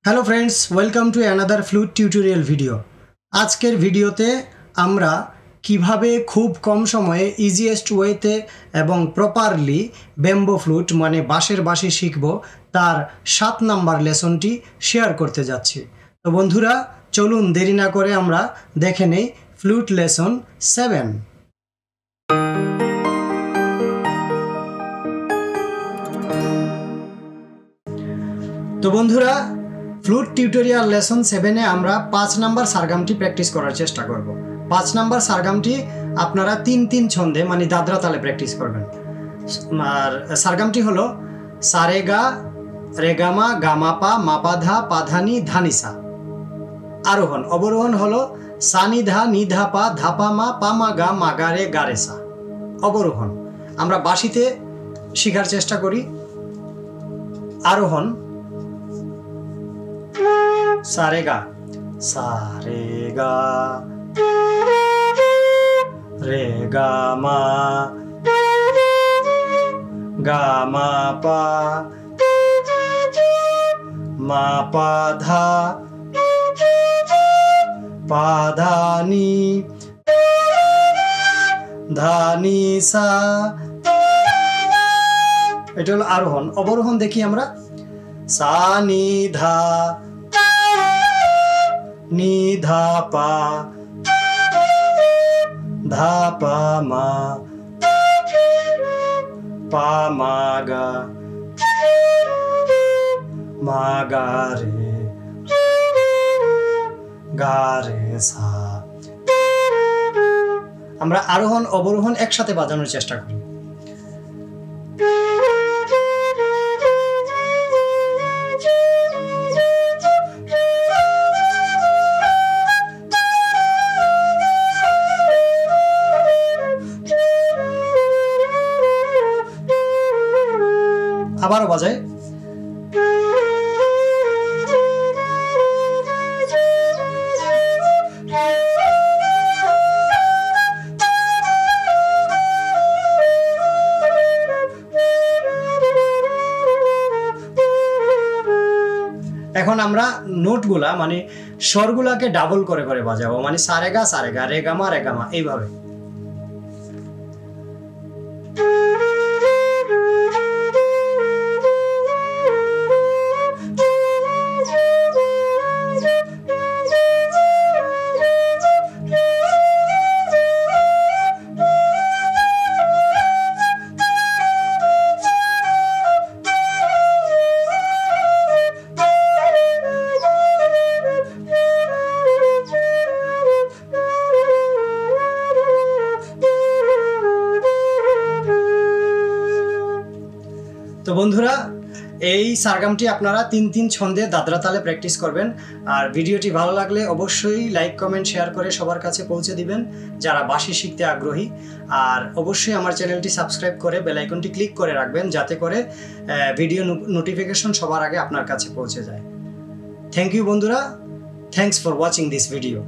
Hello friends, welcome to another flute tutorial video. আজকের ভিডিওতে আমরা কিভাবে খুব কম সময়ে ইজিয়েস্ট ওয়েতে এবং প্রপারলি ব্যাম্বো ফ্লুট মানে বাঁশের বাঁশি শিখব, তার 7 নাম্বার লেসনটি শেয়ার করতে যাচ্ছি। তো বন্ধুরা, চলুন দেরি না করে আমরা দেখে নেই ফ্লুট লেসন 7। তো বন্ধুরা, ফ্লুট টিউটোরিয়াল লেসন 7-এ আমরা 5 নাম্বার সারগামটি প্র্যাকটিস করার চেষ্টা করব। 5 নাম্বার সারগামটি আপনারা 3-3 ছন্দে মানে দাদরা তালে প্র্যাকটিস করবেন। আর সারগামটি হলো সারেগা, রেগামা, গামাপা, মাপাধা, পাধানি, ধানিসা। আরোহণ অবরোহণ হলো সানিধা, নিধাপা, ধাপামা, পামাগা, মাগারে, গারেসা। অবরোহণ আমরা বাঁশিতে শেখার চেষ্টা করি। আরোহণ সারেগা, সারেগা, রেগামা, গামাপা, মাপাধা, পাধানি, ধানিসা। এটা হলো আরোহণ। অবরোহণ দেখি আমরা সানিধা, নিধাপা, ধাপামা, পামাগা, মাগারে, গারেসা। আমরা আরোহণ অবরোহণ একসাথে বাজানোর চেষ্টা করি। আবারও বাজায়। এখন আমরা নোটগুলা মানে স্বরগুলাকে ডাবল করে করে বাজাবো, মানে সারেগা সারেগা, রেগামা রেগামা, এইভাবে। তো বন্ধুরা, এই সারগামটি আপনারা 3-3 ছন্দে দাদরা তালে প্র্যাকটিস করবেন। আর ভিডিওটি ভালো লাগলে অবশ্যই লাইক, কমেন্ট, শেয়ার করে সবার কাছে পৌঁছে দিবেন যারা বাঁশি শিখতে আগ্রহী। আর অবশ্যই আমার চ্যানেলটি সাবস্ক্রাইব করে বেল আইকনটি ক্লিক করে রাখবেন, যাতে করে ভিডিও নোটিফিকেশন সবার আগে আপনার কাছে পৌঁছে যায়। থ্যাংক ইউ বন্ধুরা, thanks for watching this video.